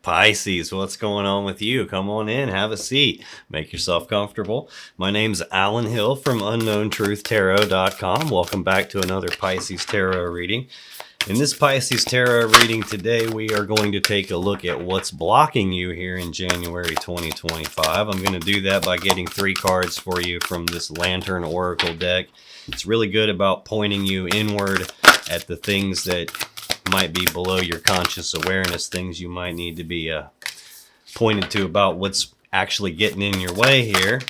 Pisces, what's going on with you? Come on in, have a seat, make yourself comfortable. My name's Alan Hill from UnknownTruthTarot.com. Welcome back to another Pisces Tarot reading. In this Pisces Tarot reading today, we are going to take a look at what's blocking you here in January 2025. I'm going to do that by getting 3 cards for you from this Lantern Oracle deck. It's really good about pointing you inward at the things that might be below your conscious awareness, things you might need to be pointed to about what's actually getting in your way here.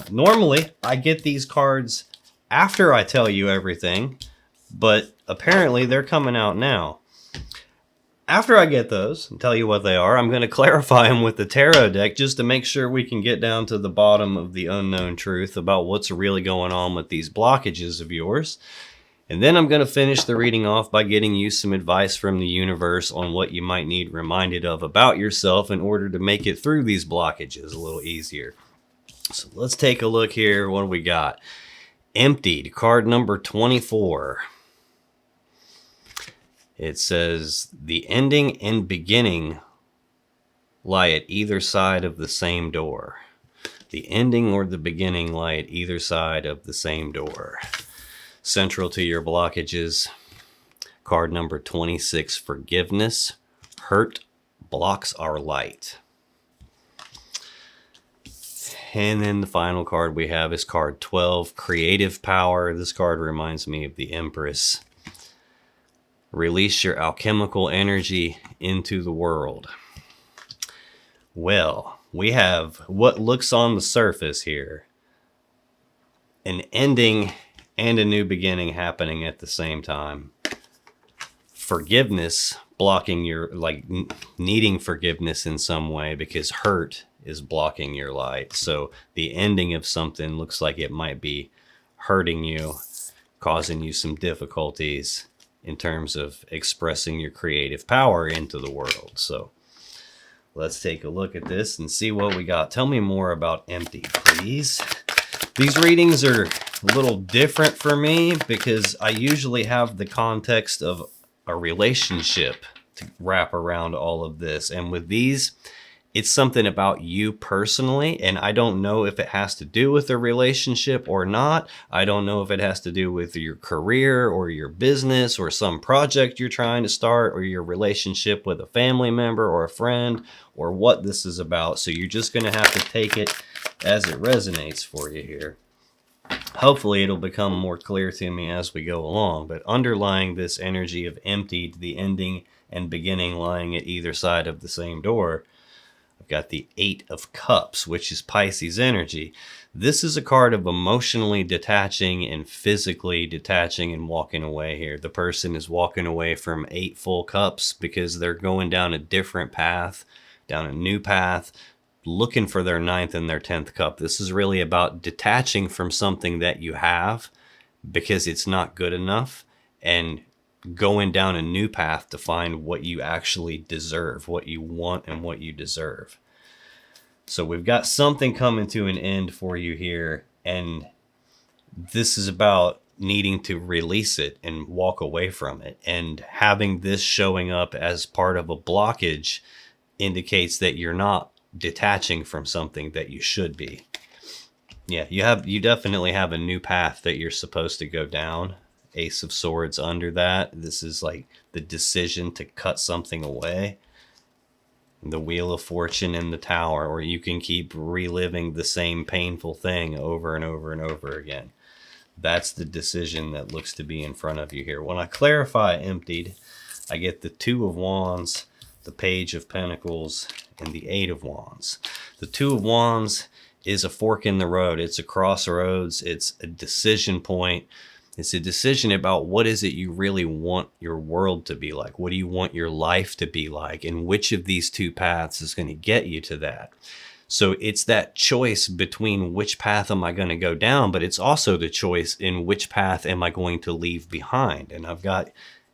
Normally, I get these cards after I tell you everything, but apparently they're coming out now. After I get those and tell you what they are, I'm going to clarify them with the tarot deck just to make sure we can get down to the bottom of the unknown truth about what's really going on with these blockages of yours. And then I'm going to finish the reading off by getting you some advice from the universe on what you might need reminded of about yourself in order to make it through these blockages a little easier. So let's take a look here. What do we got? Emptied, card number 24. It says, the ending and beginning lie at either side of the same door. The ending or the beginning lie at either side of the same door. Central to your blockages, card number 26, forgiveness. Hurt blocks our light. And then the final card we have is card 12, creative power. This card reminds me of the Empress. Release your alchemical energy into the world. Well, we have what looks on the surface here. An ending and a new beginning happening at the same time. Forgiveness blocking your, needing forgiveness in some way because hurt is blocking your light. So the ending of something looks like it might be hurting you, causing you some difficulties in terms of expressing your creative power into the world. So let's take a look at this and see what we got. Tell me more about empty, please. These readings are a little different for me because I usually have the context of a relationship to wrap around all of this. And with these, it's something about you personally, and I don't know if it has to do with a relationship or not. I don't know if it has to do with your career or your business or some project you're trying to start or your relationship with a family member or a friend or what this is about. So you're just going to have to take it as it resonates for you here. Hopefully it'll become more clear to me as we go along, but underlying this energy of emptied, the ending and beginning lying at either side of the same door, I've got the 8 of Cups, which is Pisces energy. This is a card of emotionally detaching and physically detaching and walking away here. The person is walking away from 8 full cups because they're going down a different path, down a new path, looking for their 9th and their 10th cup. This is really about detaching from something that you have because it's not good enough and going down a new path to find what you actually deserve, what you want and what you deserve. So we've got something coming to an end for you here, and this is about needing to release it and walk away from it. And having this showing up as part of a blockage indicates that you're not detaching from something that you should be. Yeah, you definitely have a new path that you're supposed to go down. Ace of Swords under that. This is like the decision to cut something away. The Wheel of Fortune in the Tower, or you can keep reliving the same painful thing over and over and over again. That's the decision that looks to be in front of you here. When I clarify emptied, I get the 2 of Wands, the Page of Pentacles, and the 8 of Wands. The 2 of Wands is a fork in the road. It's a crossroads. It's a decision point. It's a decision about what is it you really want your world to be like? What do you want your life to be like? And which of these 2 paths is going to get you to that? So it's that choice between which path am I going to go down, but it's also the choice in which path am I going to leave behind. And I've got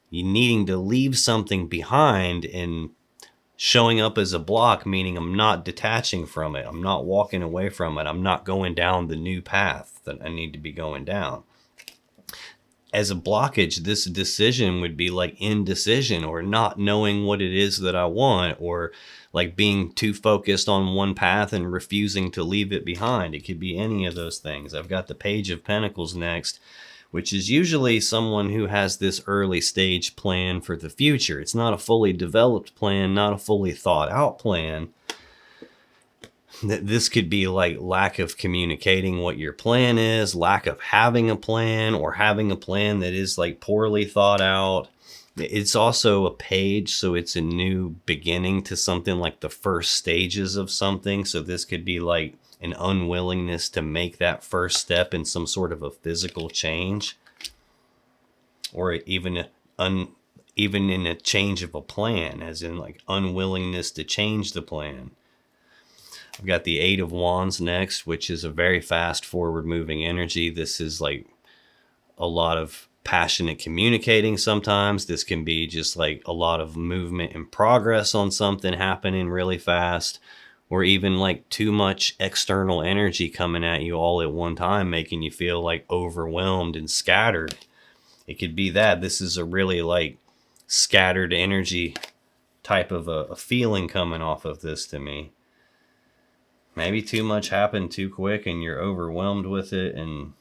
you needing to leave something behind and showing up as a block, meaning I'm not detaching from it. I'm not walking away from it. I'm not going down the new path that I need to be going down. as a blockage, this decision would be like indecision, or not knowing what it is that I want, or like being too focused on one path and refusing to leave it behind. It could be any of those things. I've got the Page of Pentacles next, which is usually someone who has this early stage plan for the future. It's not a fully developed plan, not a fully thought out plan. This could be like lack of communicating what your plan is, lack of having a plan, or having a plan that is like poorly thought out. It's also a page, so it's a new beginning to something, like the first stages of something. So this could be like an unwillingness to make that first step in some sort of a physical change, or even in a change of a plan, as in like unwillingness to change the plan. I've got the Eight of Wands next, which is a very fast forward moving energy. This is like a lot of passionate communicating sometimes. This can be just like a lot of movement and progress on something happening really fast, or even like too much external energy coming at you all at one time, making you feel like overwhelmed and scattered. It could be that this is a really like scattered energy type of a feeling coming off of this to me. Maybe too much happened too quick and you're overwhelmed with it. And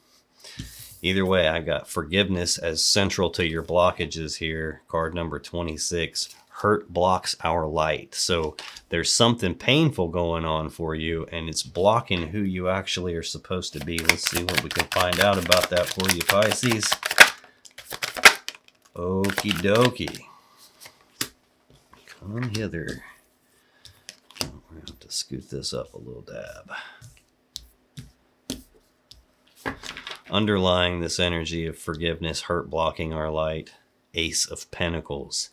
either way, I've got forgiveness as central to your blockages here. Card number 26. Hurt blocks our light. So there's something painful going on for you, and it's blocking who you actually are supposed to be. Let's see what we can find out about that for you, Pisces. Okie dokie. Come hither. We're going to have to scoot this up a little dab. Underlying this energy of forgiveness, hurt blocking our light, Ace of Pentacles.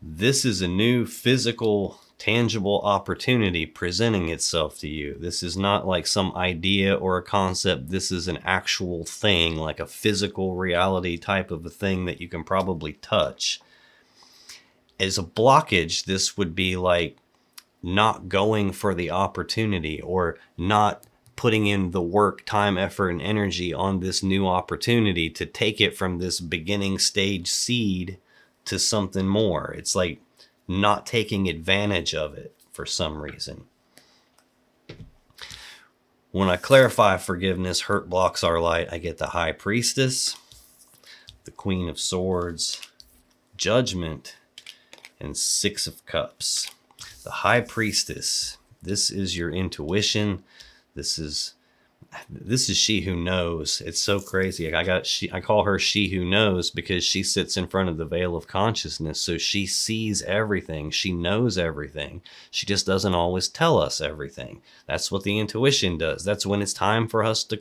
This is a new physical, tangible opportunity presenting itself to you. This is not like some idea or a concept. This is an actual thing, like a physical reality type of a thing that you can probably touch. As a blockage, this would be like not going for the opportunity, or not putting in the work, time, effort, and energy on this new opportunity to take it from this beginning stage seed to something more. It's like not taking advantage of it for some reason. When I clarify forgiveness, hurt blocks our light, I get the High Priestess, the Queen of Swords, Judgment, and Six of Cups. The High Priestess, this is your intuition. This is she who knows. It's so crazy. I call her she who knows, because she sits in front of the veil of consciousness. So she sees everything. She knows everything. She just doesn't always tell us everything. That's what the intuition does. That's when it's time for us to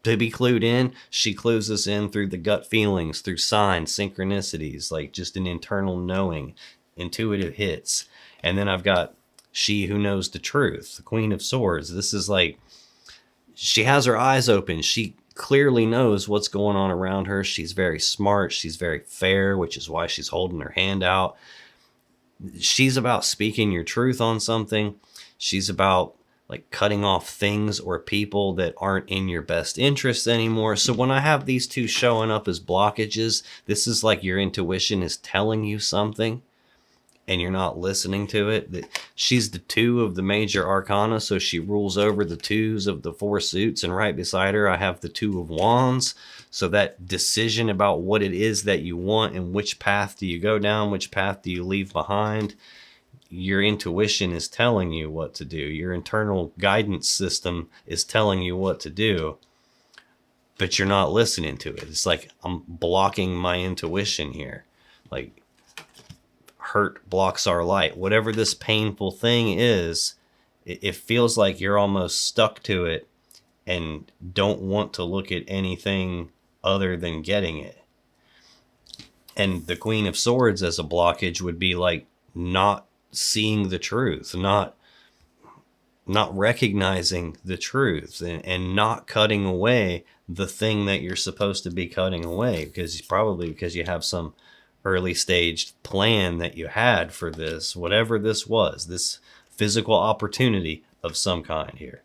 be clued in. She clues us in through the gut feelings, through signs, synchronicities, like just an internal knowing, intuitive hits. And then I've got she who knows the truth, the Queen of Swords. This is like, she has her eyes open. She clearly knows what's going on around her. She's very smart. She's very fair, which is why she's holding her hand out. She's about speaking your truth on something. She's about like cutting off things or people that aren't in your best interests anymore. So when I have these two showing up as blockages, this is like your intuition is telling you something and you're not listening to it. She's the two of the major arcana, so she rules over the twos of the four suits, and right beside her I have the Two of Wands. So that decision about what it is that you want and which path do you go down, which path do you leave behind, your intuition is telling you what to do. Your internal guidance system is telling you what to do, but you're not listening to it. It's like I'm blocking my intuition here. Like, hurt blocks our light. Whatever this painful thing is, it feels like you're almost stuck to it and don't want to look at anything other than getting it. And the Queen of Swords as a blockage would be like not seeing the truth, not recognizing the truth, and not cutting away the thing that you're supposed to be cutting away, because you have some early stage plan that you had for this, whatever this was, this physical opportunity of some kind here.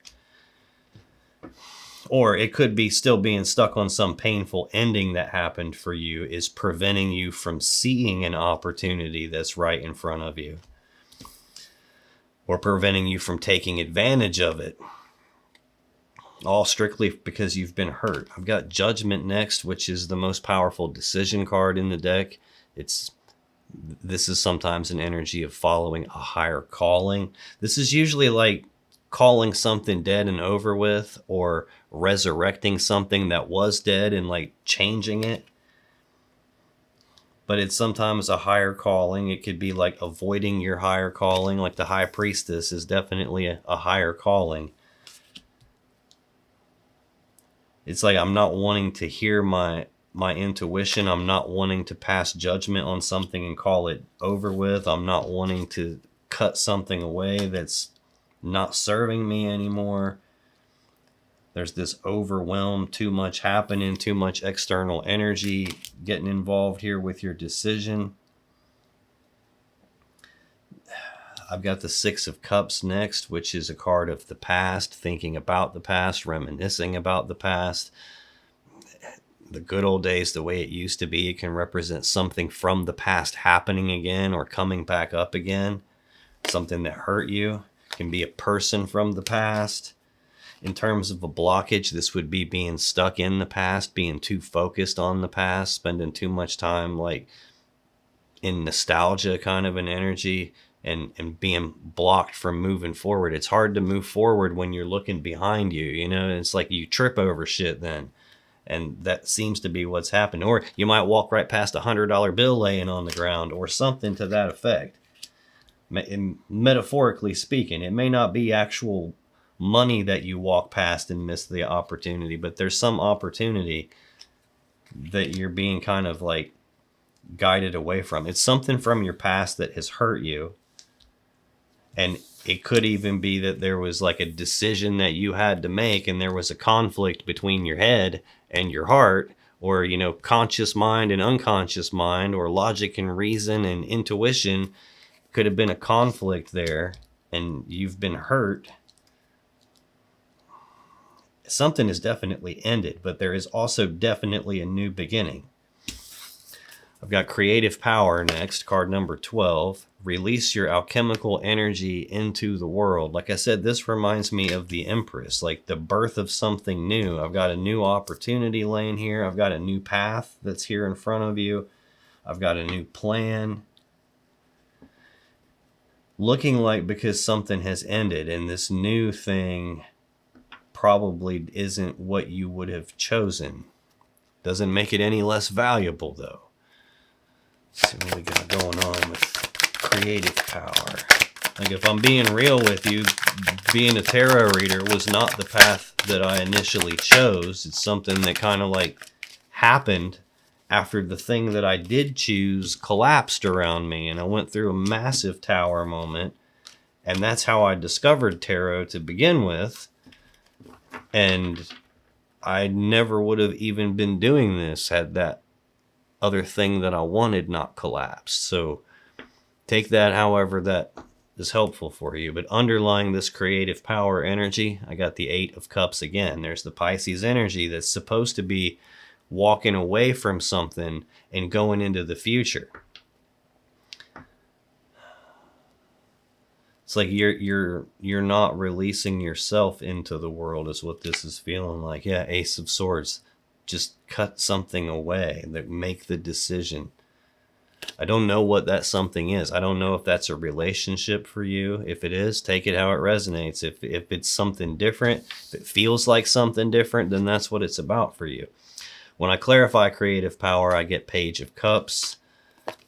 or it could be still being stuck on some painful ending that happened for you is preventing you from seeing an opportunity that's right in front of you, or preventing you from taking advantage of it, all strictly because you've been hurt. I've got Judgment next, which is the most powerful decision card in the deck. This is sometimes an energy of following a higher calling. This is usually like calling something dead and over with, or resurrecting something that was dead and like changing it. But it's sometimes a higher calling. It could be like avoiding your higher calling, like the High Priestess is definitely a higher calling. It's like I'm not wanting to hear my intuition. I'm not wanting to pass judgment on something and call it over with. I'm not wanting to cut something away that's not serving me anymore. There's this overwhelm, too much happening, too much external energy getting involved here with your decision. I've got the Six of Cups next, which is a card of the past, thinking about the past, reminiscing about the past. The good old days, the way it used to be. It can represent something from the past happening again or coming back up again. Something that hurt you. It can be a person from the past. In terms of a blockage, this would be being stuck in the past, being too focused on the past, spending too much time like in nostalgia kind of an energy, and being blocked from moving forward. It's hard to move forward when you're looking behind you, you know. It's like you trip over shit then. And that seems to be what's happened. Or you might walk right past $100 bill laying on the ground or something to that effect. Metaphorically speaking, it may not be actual money that you walk past and miss the opportunity, but there's some opportunity that you're being kind of like guided away from. It's something from your past that has hurt you. And it could even be that there was like a decision that you had to make, and there was a conflict between your head and your heart, or, you know, conscious mind and unconscious mind, or logic and reason and intuition. Could have been a conflict there, and you've been hurt. Something is definitely ended, but there is also definitely a new beginning. I've got Creative Power next, card number 12. Release your alchemical energy into the world. Like I said, this reminds me of the Empress, like the birth of something new. I've got a new opportunity laying here. I've got a new path that's here in front of you. I've got a new plan. Looking like because something has ended, and this new thing probably isn't what you would have chosen. Doesn't make it any less valuable, though. Let's see what we got going on with Creative Power. Like, if I'm being real with you, being a tarot reader was not the path that I initially chose. It's something that kind of like happened after the thing that I did choose collapsed around me, and I went through a massive tower moment, and that's how I discovered tarot to begin with. And I never would have even been doing this had that other thing that I wanted not collapsed. So take that however that is helpful for you. But underlying this Creative Power energy, I got the Eight of Cups again. There's the Pisces energy that's supposed to be walking away from something and going into the future. It's like you're not releasing yourself into the world is what this is feeling like. Yeah, Ace of Swords. Just cut something away, that make the decision. I don't know what that something is. I don't know if that's a relationship for you. If it is, take it how it resonates. If it's something different, if it feels like something different, then that's what it's about for you. When I clarify Creative Power, I get Page of Cups,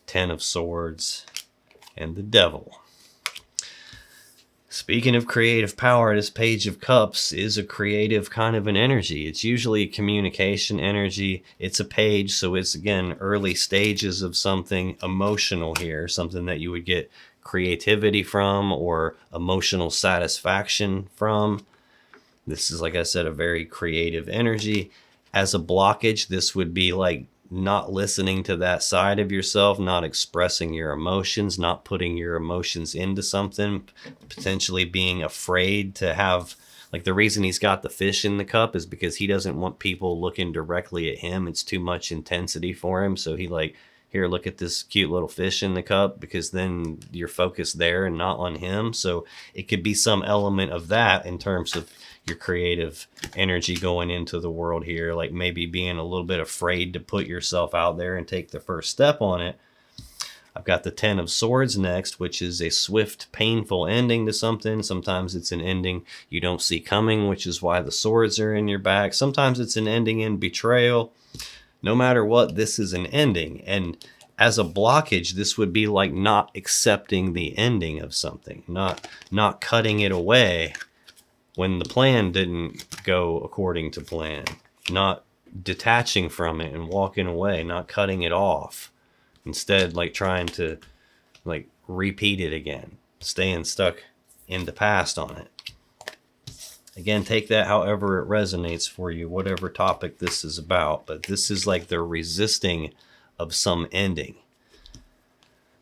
Ten of Swords, and the Devil. Speaking of creative power, this Page of Cups is a creative kind of an energy. It's usually a communication energy. It's a page, so it's, again, early stages of something emotional here, something that you would get creativity from or emotional satisfaction from. This is, like I said, a very creative energy. As a blockage, this would be like not listening to that side of yourself, not expressing your emotions, not putting your emotions into something, potentially being afraid to have Like the reason he's got the fish in the cup is because he doesn't want people looking directly at him. It's too much intensity for him. So he like, here, look at this cute little fish in the cup, because then you're focused there and not on him. So it could be some element of that in terms of your creative energy going into the world here, like maybe being a little bit afraid to put yourself out there and take the first step on it. I've got the 10 of Swords next, which is a swift, painful ending to something. Sometimes it's an ending you don't see coming, which is why the swords are in your back. Sometimes it's an ending in betrayal. No matter what, this is an ending. And as a blockage, this would be like not accepting the ending of something, not cutting it away when the plan didn't go according to plan, not detaching from it and walking away, not cutting it off. Instead, like trying to like repeat it again, staying stuck in the past on it. Again, take that however it resonates for you, whatever topic this is about. But this is like the resisting of some ending.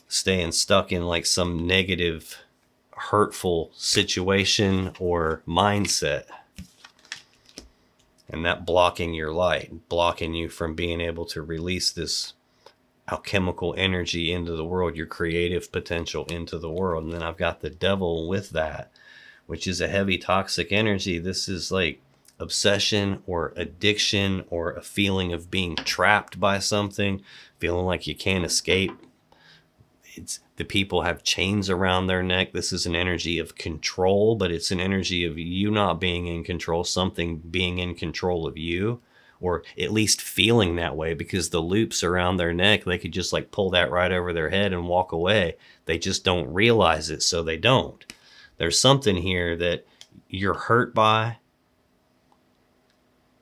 Staying stuck in like some negative, hurtful situation or mindset. And that blocking your light, blocking you from being able to release this alchemical energy into the world, your creative potential into the world. And then I've got the Devil with that, which is a heavy toxic energy. This is like obsession or addiction or a feeling of being trapped by something, feeling like you can't escape. It's the people have chains around their neck. This is an energy of control, but it's an energy of you not being in control, something being in control of you, or at least feeling that way, because the loops around their neck, they could just like pull that right over their head and walk away. They just don't realize it, so they don't. There's something here that you're hurt by,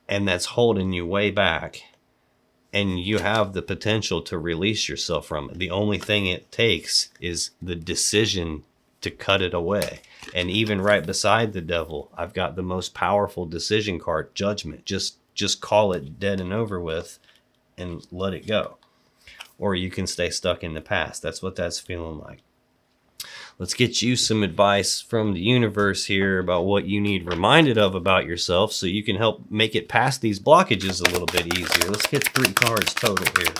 and that's holding you way back. And you have the potential to release yourself from it. The only thing it takes is the decision to cut it away. And even right beside the Devil, I've got the most powerful decision card, Judgment. Just call it dead and over with and let it go. Or you can stay stuck in the past. That's what that's feeling like. Let's get you some advice from the universe here about what you need reminded of about yourself so you can help make it past these blockages a little bit easier. Let's get 3 cards total here.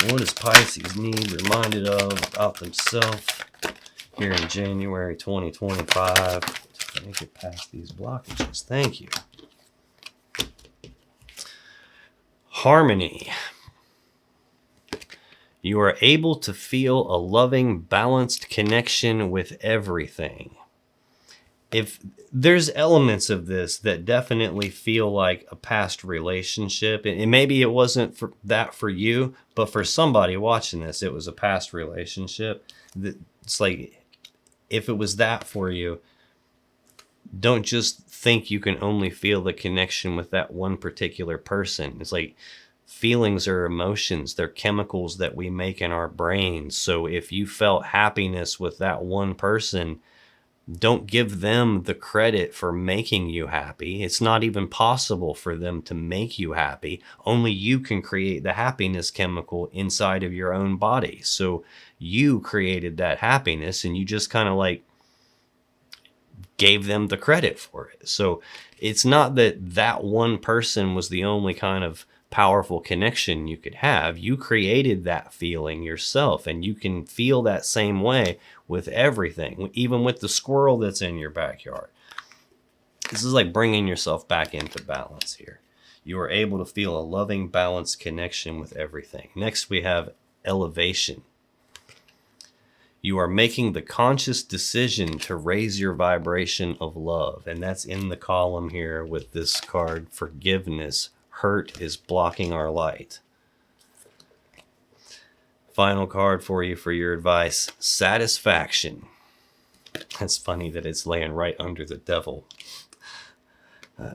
What does Pisces need reminded of about themselves here in January 2025 to make it past these blockages? Thank you. Harmony. You are able to feel a loving, balanced connection with everything. If there's elements of this that definitely feel like a past relationship, and maybe it wasn't for you, but for somebody watching this, it was a past relationship. It's like, if it was that for you, don't just think you can only feel the connection with that one particular person. It's like, feelings are emotions. They're chemicals that we make in our brains. So if you felt happiness with that one person, don't give them the credit for making you happy. It's not even possible for them to make you happy. Only you can create the happiness chemical inside of your own body. So you created that happiness and you just kind of like gave them the credit for it. So it's not that one person was the only kind of powerful connection you could have. You created that feeling yourself, and you can feel that same way with everything, even with the squirrel that's in your backyard. This is like bringing yourself back into balance here. You are able to feel a loving, balanced connection with everything. Next, we have elevation. You are making the conscious decision to raise your vibration of love, and that's in the column here with this card, forgiveness. Hurt is blocking our light. Final card for you for your advice, satisfaction. It's funny that it's laying right under the Devil.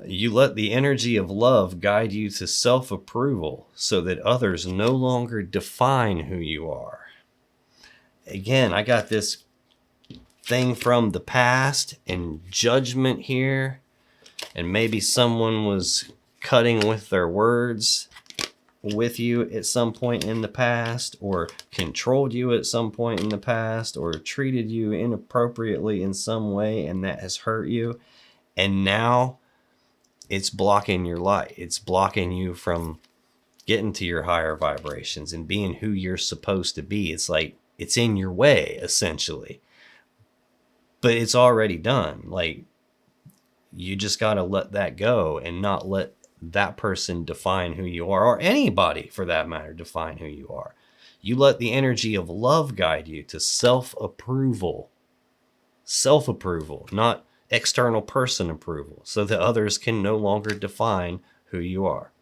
You let the energy of love guide you to self-approval so that others no longer define who you are. Again, I got this thing from the past and judgment here, and maybe someone was cutting with their words with you at some point in the past, or controlled you at some point in the past, or treated you inappropriately in some way, and that has hurt you. And now it's blocking your light. It's blocking you from getting to your higher vibrations and being who you're supposed to be. It's like it's in your way, essentially. But it's already done. Like, you just got to let that go and not let that person define who you are, or anybody for that matter define who you are. You let the energy of love guide you to self-approval. Self-approval, not external person approval, so that others can no longer define who you are.